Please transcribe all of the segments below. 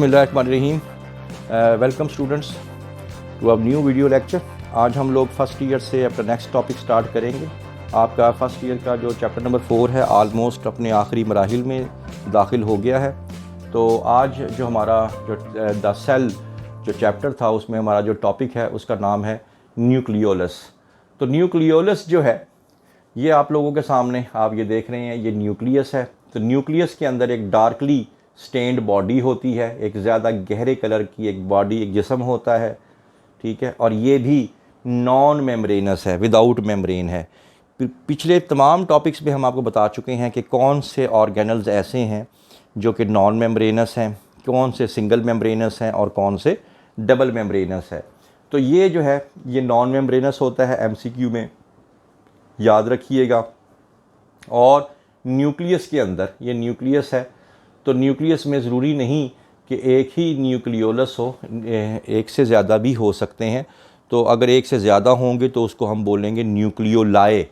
बिस्मिल्लाहिर्रहमानिर्रहीम। Welcome students to a new video lecture. आज हम लोग फर्स्ट ईयर से अपना नेक्स्ट टॉपिक स्टार्ट करेंगे। आपका फर्स्ट ईयर का जो चैप्टर नंबर 4 है आलमोस्ट अपने आखिरी मराहिल में दाखिल हो गया है। तो आज जो हमारा जो द सेल जो चैप्टर था उसमें हमारा जो टॉपिक है उसका नाम है न्यूक्लियोलस। तो न्यूक्लियोलस जो है ये आप लोगों के सामने आप ये देख रहे हैं, ये न्यूक्लियस है। तो न्यूक्लियस के अंदर एक डार्कली स्टेन्ड बॉडी होती है, एक ज़्यादा गहरे कलर की एक बॉडी, एक जिस्म होता है, ठीक है। और ये भी नॉन मेम्ब्रेनस है, विदाउट मेम्ब्रेन है। पिछले तमाम टॉपिक्स में हम आपको बता चुके हैं कि कौन से ऑर्गेनल्स ऐसे हैं जो कि नॉन मेम्ब्रेनस हैं, कौन से सिंगल मेम्ब्रेनस हैं और कौन से डबल मेम्ब्रेनस है। तो ये जो है ये नॉन मेम्ब्रेनस होता है, एमसीक्यू में याद रखिएगा। और न्यूक्लियस के अंदर ये न्यूक्लियस है, तो न्यूक्लियस में ज़रूरी नहीं कि एक ही न्यूक्लियोलस हो, एक से ज़्यादा भी हो सकते हैं। तो अगर एक से ज़्यादा होंगे तो उसको हम बोलेंगे न्यूक्लियोलाई,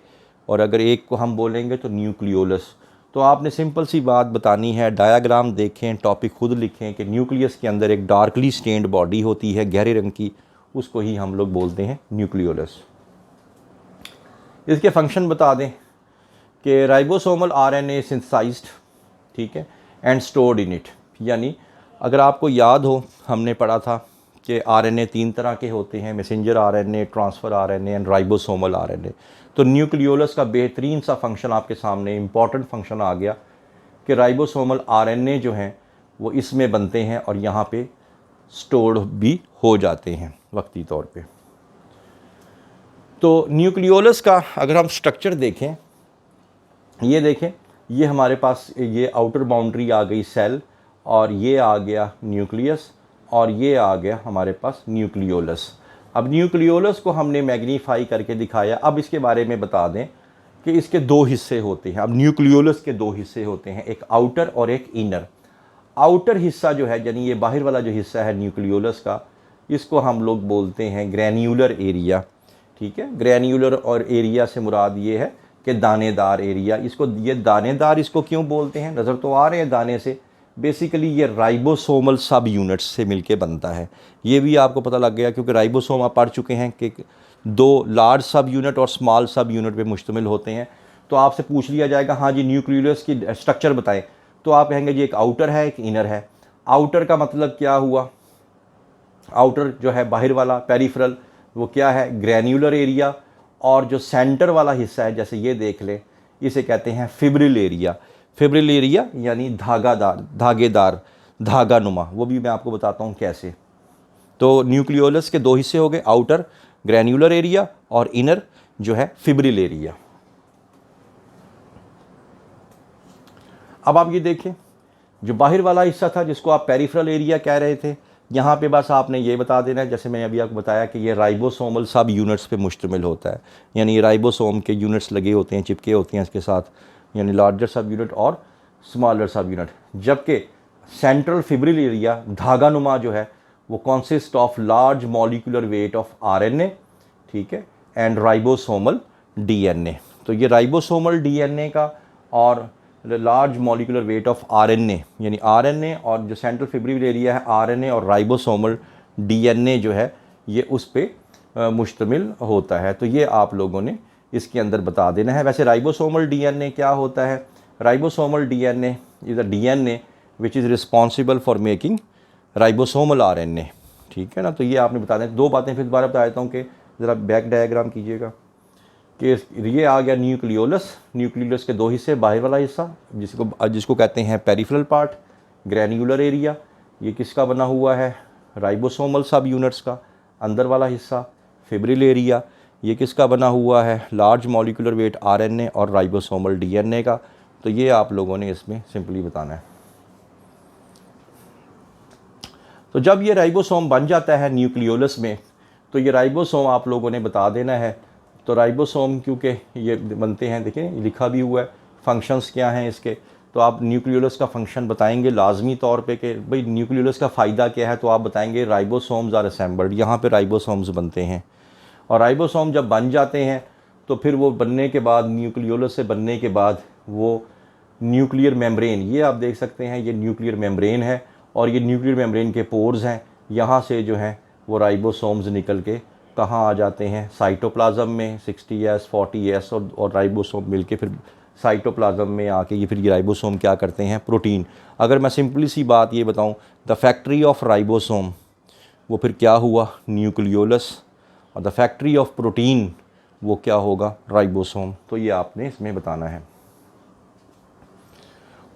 और अगर एक को हम बोलेंगे तो न्यूक्लियोलस। तो आपने सिंपल सी बात बतानी है, डायग्राम देखें, टॉपिक खुद लिखें कि न्यूक्लियस के अंदर एक डार्कली स्टेन्ड बॉडी होती है गहरे रंग की, उसको ही हम लोग बोलते हैं न्यूक्लियोलस। इसके फंक्शन बता दें कि राइबोसोमल आरएनए सिंथेसाइज्ड, ठीक है, एंड स्टोर्ड इन इट। यानी अगर आपको याद हो हमने पढ़ा था कि आरएनए 3 तरह के होते हैं, messenger RNA, transfer RNA and ribosomal RNA. तो न्यूक्लियोलस का बेहतरीन सा फंक्शन आपके सामने, इम्पॉर्टेंट फंक्शन आ गया कि राइबोसोमल आरएनए जो हैं वो इसमें बनते हैं और यहाँ पे स्टोर्ड भी हो जाते हैं वक्ती तौर पे। तो न्यूक्लियोलस का अगर हम स्ट्रक्चर देखें, ये देखें, ये हमारे पास ये आउटर बाउंड्री आ गई सेल, और ये आ गया न्यूक्लियस, और ये आ गया हमारे पास न्यूक्लियोलस। अब न्यूक्लियोलस को हमने मैग्नीफाई करके दिखाया। अब इसके बारे में बता दें कि इसके 2 हिस्से होते हैं। अब न्यूक्लियोलस के 2 हिस्से होते हैं, एक आउटर और एक इनर। आउटर हिस्सा जो है यानी ये बाहर वाला जो हिस्सा है न्यूक्लियोलस का, इसको हम लोग बोलते हैं ग्रैन्युलर एरिया, ठीक है। ग्रैन्युलर और एरिया से मुराद ये है कि दानेदार एरिया। इसको ये दानेदार इसको क्यों बोलते हैं, नज़र तो आ रहे हैं दाने से, बेसिकली ये राइबोसोमल सब यूनिट्स से मिलके बनता है। ये भी आपको पता लग गया क्योंकि राइबोसोम आप पढ़ चुके हैं कि 2 लार्ज सब यूनिट और स्मॉल सब यूनिट पे मुश्तमिल होते हैं। तो आपसे पूछ लिया जाएगा हाँ जी न्यूक्लियोलस की स्ट्रक्चर बताएं, तो आप कहेंगे जी एक आउटर है, एक इनर है। आउटर का मतलब क्या हुआ, आउटर जो है बाहर वाला पेरिफेरल, वो क्या है, ग्रैन्युलर एरिया। और जो सेंटर वाला हिस्सा है, जैसे ये देख लें, इसे कहते हैं फिब्रिल एरिया। फिब्रिल एरिया यानी धागादार, धागेदार, धागा नुमा। वो भी मैं आपको बताता हूँ कैसे। तो न्यूक्लियोलस के 2 हिस्से हो गए, आउटर ग्रैन्युलर एरिया और इनर जो है फिब्रिल एरिया। अब आप ये देखें, जो बाहर वाला हिस्सा था जिसको आप पेरिफेरल एरिया कह रहे थे, यहाँ पे बस आपने ये बता देना है, जैसे मैंने अभी आपको बताया कि ये राइबोसोमल सब यूनिट्स पे मुश्तमिल होता है। यानी राइबोसोम के यूनिट्स लगे होते हैं, चिपके होते हैं इसके साथ, यानी लार्जर सब यूनिट और स्मॉलर सब यूनिट। जबकि सेंट्रल फिब्रिल एरिया, धागा नुमा जो है, वो consist of large molecular weight of RNA, ठीक है, एंड राइबोसोमल डीएनए। तो ये राइबोसोमल डीएनए का और large molecular weight of RNA, यानी आरएनए और जो सेंट्रल फिब्रिल एरिया है, आरएनए और राइबोसोमल डीएनए जो है ये उस पे मुश्तमिल होता है। तो ये आप लोगों ने इसके अंदर बता देना है। वैसे राइबोसोमल डीएनए क्या होता है, ribosomal DNA is a DNA which is responsible for making ribosomal RNA, ठीक है ना। तो ये आपने बता दें। 2 बातें फिर दोबारा बता देता हूँ कि ज़रा बैक डायग्राम कीजिएगा कि ये आ गया न्यूक्लियोलस। न्यूक्लियोलस के 2 हिस्से, बाहर वाला हिस्सा जिसको कहते हैं पेरिफेरल पार्ट, ग्रैन्युलर एरिया, ये किसका बना हुआ है, राइबोसोमल सब यूनिट्स का। अंदर वाला हिस्सा फिब्रिल एरिया, ये किसका बना हुआ है, लार्ज मॉलिक्यूलर वेट आरएनए और राइबोसोमल डीएनए का। तो ये आप लोगों ने इसमें सिंपली बताना है। तो जब ये राइबोसोम बन जाता है न्यूक्लियोलस में, तो ये राइबोसोम आप लोगों ने बता देना है। तो राइबोसोम क्योंकि ये बनते हैं, देखें लिखा भी हुआ है फंक्शंस क्या हैं इसके। तो आप न्यूक्लियोलस का फंक्शन बताएंगे लाजमी तौर पे कि भाई न्यूक्लियोलस का फ़ायदा क्या है। तो आप बताएंगे राइबोसोम्स आर असेंबल्ड, यहाँ पे राइबोसोम्स बनते हैं। और राइबोसोम जब बन जाते हैं तो फिर वो बनने के बाद, न्यूक्लियोलस से बनने के बाद, वो न्यूक्लियर मेम्ब्रेन, ये आप देख सकते हैं, ये न्यूक्लियर मेम्ब्रेन है। और ये न्यूक्लियर मेम्ब्रेन के पोर्स हैं, यहाँ से जो हैं वो राइबोसोम्स निकल के कहाँ आ जाते हैं, साइटोप्लाज्म में 60S 40S और राइबोसोम मिलके फिर साइटोप्लाज्म में आके ये फिर ये राइबोसोम क्या करते हैं, प्रोटीन। अगर मैं सिंपली सी बात ये बताऊं, द फैक्ट्री ऑफ राइबोसोम वो फिर क्या हुआ, न्यूक्लियोलस, और द फैक्ट्री ऑफ प्रोटीन वो क्या होगा, राइबोसोम। तो ये आपने इसमें बताना है।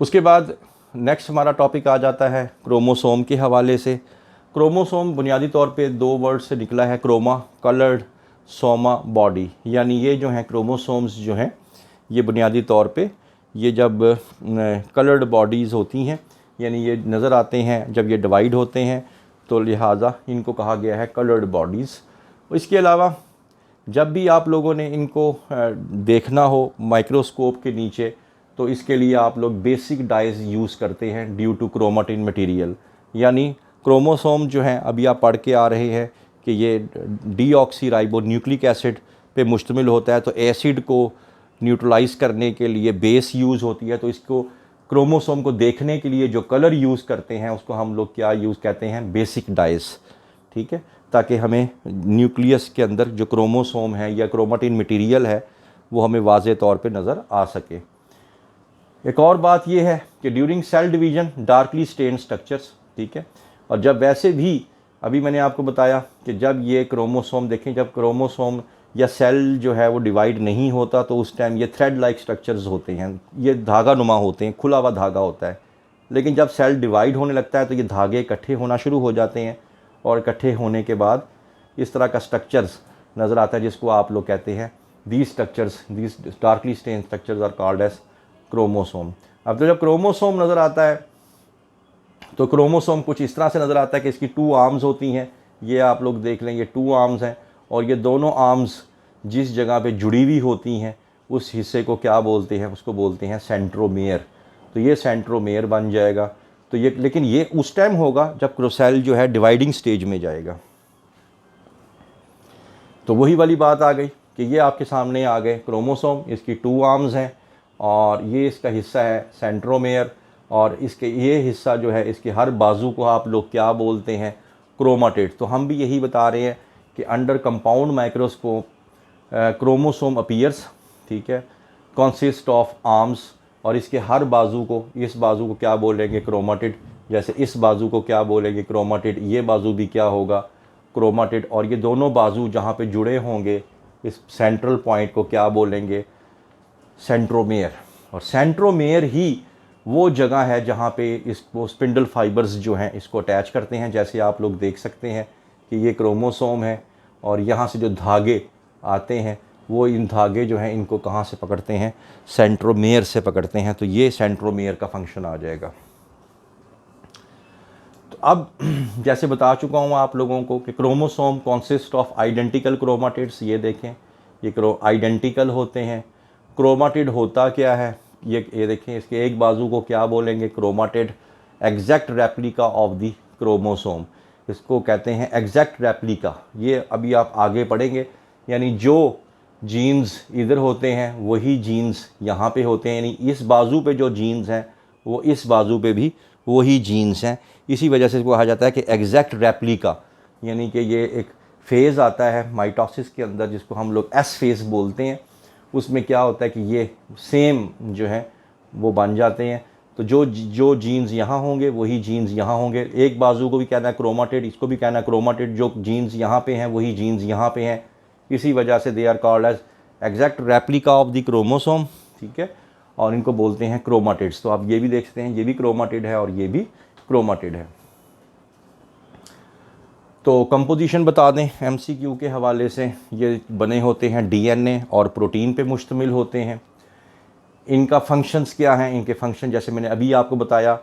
उसके बाद नेक्स्ट हमारा टॉपिक आ जाता है क्रोमोसोम के हवाले से। क्रोमोसोम बुनियादी तौर पे दो वर्ड से निकला है, क्रोमा कलर्ड, सोमा बॉडी। यानी ये जो हैं क्रोमोसोम्स जो हैं ये बुनियादी तौर पे ये जब कलर्ड बॉडीज़ होती हैं, यानी ये नज़र आते हैं जब ये डिवाइड होते हैं, तो लिहाजा इनको कहा गया है कलर्ड बॉडीज़। इसके अलावा जब भी आप लोगों ने इनको देखना हो माइक्रोस्कोप के नीचे, तो इसके लिए आप लोग बेसिक डाइज यूज़ करते हैं ड्यू टू क्रोमाटिन मटेरियल। यानी क्रोमोसोम जो हैं अभी आप पढ़ के आ रहे हैं कि ये डीऑक्सीराइबो न्यूक्लिक एसिड पे मुश्तमिल होता है, तो एसिड को न्यूट्रलाइज़ करने के लिए बेस यूज़ होती है। तो इसको क्रोमोसोम को देखने के लिए जो कलर यूज़ करते हैं उसको हम लोग क्या यूज़ कहते हैं, बेसिक डाइज। ठीक है, ताकि हमें न्यूक्लियस के अंदर जो क्रोमोसोम है या क्रोमाटिन मटेरियल है वो हमें वाज़े तौर पे नज़र आ सके। एक और बात ये है कि during cell division darkly stain structures, ठीक है, और जब वैसे भी अभी मैंने आपको बताया कि जब ये क्रोमोसोम देखें, जब क्रोमोसोम या सेल जो है वो डिवाइड नहीं होता तो उस टाइम ये थ्रेड लाइक स्ट्रक्चर्स होते हैं, ये धागा नुमा होते हैं, खुला हुआ धागा होता है। लेकिन जब सेल डिवाइड होने लगता है तो ये धागे इकट्ठे होना शुरू हो जाते हैं, और इकट्ठे होने के बाद इस तरह का स्ट्रक्चर्स नज़र आता है जिसको आप लोग कहते हैं these structures, these darkly stain structures are called as chromosome. अब तो जब क्रोमोसोम नज़र आता है तो क्रोमोसोम कुछ इस तरह से नज़र आता है कि इसकी 2 आर्म्स होती हैं। ये आप लोग देख लें, ये 2 आर्म्स हैं, और ये दोनों आर्म्स जिस जगह पे जुड़ी हुई होती हैं उस हिस्से को क्या बोलते हैं, उसको बोलते हैं सेंट्रोमेयर। तो ये सेंट्रोमेयर बन जाएगा। तो ये, लेकिन ये उस टाइम होगा जब क्रोसेल जो है डिवाइडिंग स्टेज में जाएगा। तो वही वाली बात आ गई कि ये आपके सामने आ गए क्रोमोसोम, इसकी 2 आर्म्स हैं और ये इसका हिस्सा है सेंट्रोमेयर, और इसके ये हिस्सा जो है इसके हर बाजू को आप लोग क्या बोलते हैं, क्रोमाटिड। तो हम भी यही बता रहे हैं कि under compound microscope chromosome appears, ठीक है, कंसिस्ट ऑफ आर्म्स, और इसके हर बाजू को, इस बाजू को क्या बोलेंगे, क्रोमाटिड। जैसे इस बाजू को क्या बोलेंगे, क्रोमाटिड, ये बाजू भी क्या होगा, क्रोमाटिड। और ये दोनों बाजू जहाँ पे जुड़े होंगे इस सेंट्रल पॉइंट को क्या बोलेंगे, सेंट्रोमेयर। और सेंट्रोमेयर ही वो जगह है जहाँ पे इसको स्पिंडल फाइबर्स जो हैं इसको अटैच करते हैं। जैसे आप लोग देख सकते हैं कि ये क्रोमोसोम है, और यहाँ से जो धागे आते हैं वो इन धागे जो हैं इनको कहाँ से पकड़ते हैं, सेंट्रोमेयर से पकड़ते हैं। तो ये सेंट्रोमेयर का फंक्शन आ जाएगा। तो अब जैसे बता चुका हूँ आप लोगों को कि chromosome consist of identical chromatids. ये देखें, ये आइडेंटिकल होते हैं। क्रोमाटिड होता क्या है, ये देखें, इसके एक बाजू को क्या बोलेंगे, chromatid, exact replica of the chromosome, इसको कहते हैं एग्जैक्ट रेप्लिका। ये अभी आप आगे पढ़ेंगे, यानी जो जीन्स इधर होते हैं वही जीन्स यहाँ पे होते हैं, यानी इस बाजू पे जो जीन्स हैं वो इस बाजू पे भी वही जीन्स हैं। इसी वजह से इसको कहा जाता है कि एग्जैक्ट रेप्लिका। यानी कि ये एक फ़ेज़ आता है माइटोसिस के अंदर जिसको हम लोग एस फेज़ बोलते हैं। उसमें क्या होता है कि ये सेम जो है वो बन जाते हैं। तो जो जीन्स यहाँ होंगे वही जीन्स यहाँ होंगे। एक बाजू को भी कहना है क्रोमाटिड, इसको भी कहना है क्रोमाटिड। जो जीन्स यहाँ पे हैं वही जीन्स यहाँ पे हैं। इसी वजह से they are called as exact replica of the chromosome, ठीक है, और इनको बोलते हैं क्रोमाटिड्स। तो आप ये भी देख सकते हैं, ये भी क्रोमाटिड है और ये भी क्रोमाटिड है। तो कंपोजिशन बता दें एमसीक्यू के हवाले से, ये बने होते हैं डीएनए और प्रोटीन पे मुश्तमिल होते हैं। इनका फंक्शंस क्या हैं, इनके फंक्शन जैसे मैंने अभी आपको बताया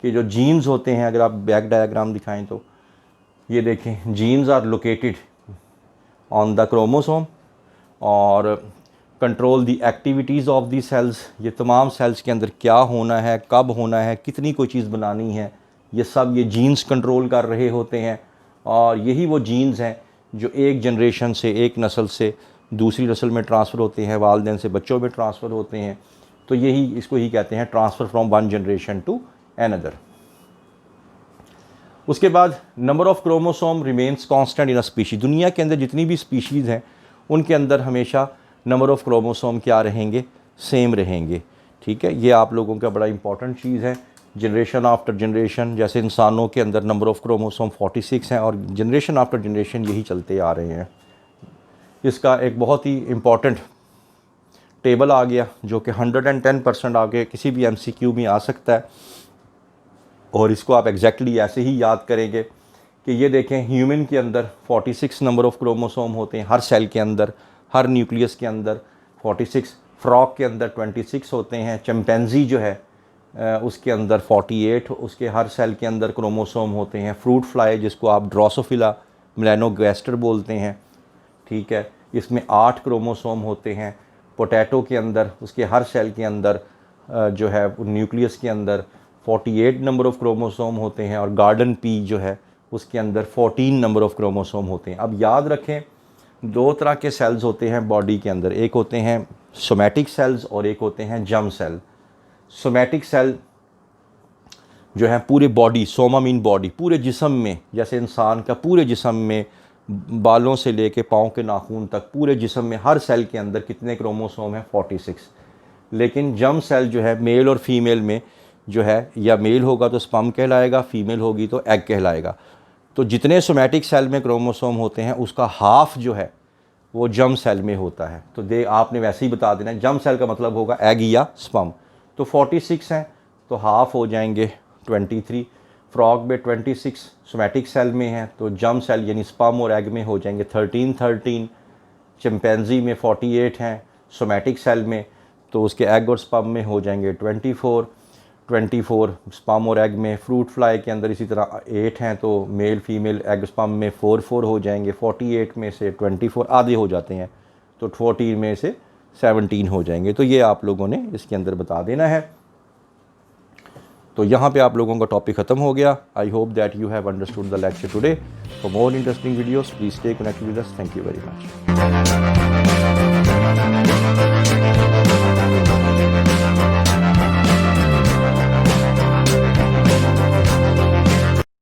कि जो जीन्स होते हैं, अगर आप बैक डायग्राम दिखाएं तो ये देखें, genes are located on the chromosome और control the activities of the cells. ये तमाम सेल्स के अंदर क्या होना है, कब होना है, कितनी कोई चीज़ बनानी है, ये सब ये जीन्स कंट्रोल कर रहे होते हैं। और यही वो जीन्स हैं जो एक जनरेशन से, एक नस्ल से दूसरी नस्ल में ट्रांसफ़र होते हैं, वालिदैन से बच्चों में ट्रांसफ़र होते हैं। तो यही, इसको ही कहते हैं transfer from one generation to another. उसके बाद number of chromosome remains constant in a species. दुनिया के अंदर जितनी भी स्पीशीज़ हैं उनके अंदर हमेशा नंबर ऑफ़ क्रोमोसोम क्या रहेंगे, सेम रहेंगे। ठीक है, ये आप लोगों का बड़ा इंपॉर्टेंट चीज़ है। जनरेशन आफ्टर जनरेशन, जैसे इंसानों के अंदर नंबर ऑफ़ क्रोमोसोम 46 हैं और जनरेशन आफ्टर जनरेशन यही चलते आ रहे हैं। इसका एक बहुत ही इम्पॉर्टेंट टेबल आ गया जो कि 110% आगे किसी भी MCQ में आ सकता है, और इसको आप एग्जैक्टली ऐसे ही याद करेंगे कि ये देखें, ह्यूमन के अंदर 46 नंबर ऑफ़ क्रोमोसोम होते हैं हर सेल के अंदर, हर न्यूक्लियस के अंदर 46। फ्रॉग के अंदर 26 होते हैं। चिंपैंजी जो है उसके अंदर 48 उसके हर सेल के अंदर क्रोमोसोम होते हैं। फ्रूट फ्लाई जिसको आप ड्रोसोफिला मेलानोगास्टर बोलते हैं, ठीक है, इसमें 8 क्रोमोसोम होते हैं। पोटैटो के अंदर उसके हर सेल के अंदर जो है न्यूक्लियस के अंदर 48 नंबर ऑफ़ क्रोमोसोम होते हैं, और गार्डन पी जो है उसके अंदर 14 नंबर ऑफ़ क्रोमोसोम होते हैं। अब याद रखें, 2 तरह के सेल्स होते हैं बॉडी के अंदर, एक होते हैं सोमैटिक सेल्स और एक होते हैं जर्म सेल। सोमैटिक सेल जो है पूरे बॉडी, सोमा मीन बॉडी, पूरे जिस्म में, जैसे इंसान का पूरे जिस्म में बालों से लेके पाँव के नाखून तक पूरे जिस्म में हर सेल के अंदर कितने क्रोमोसोम हैं, 46। लेकिन जर्म सेल जो है मेल और फीमेल में जो है, या मेल होगा तो स्पर्म कहलाएगा, फीमेल होगी तो एग कहलाएगा। तो जितने सोमैटिक सेल में क्रोमोसोम होते हैं उसका हाफ जो है वो जर्म सेल में होता है। तो आपने वैसे ही बता देना है, जर्म सेल का मतलब होगा एग या स्पर्म। तो 46 हैं तो हाफ हो जाएंगे 23। फ्रॉग में 26 सोमैटिक सेल में हैं, तो जर्म सेल यानी स्पर्म और एग में हो जाएंगे 13। चिंपैंजी में 48 हैं सोमैटिक सेल में, तो उसके एग और स्पर्म में हो जाएंगे 24 स्पर्म और एग में। फ्रूट फ्लाई के अंदर इसी तरह 8 हैं, तो मेल फीमेल एग स्पर्म में 4 हो जाएंगे। 48 में से 24 आधे हो जाते हैं, तो 14 में से 17 हो जाएंगे। तो ये आप लोगों ने इसके अंदर बता देना है। तो यहाँ पे आप लोगों का टॉपिक ख़त्म हो गया। I hope that you have understood the lecture today. For more interesting videos please stay connected with us. Thank you very much.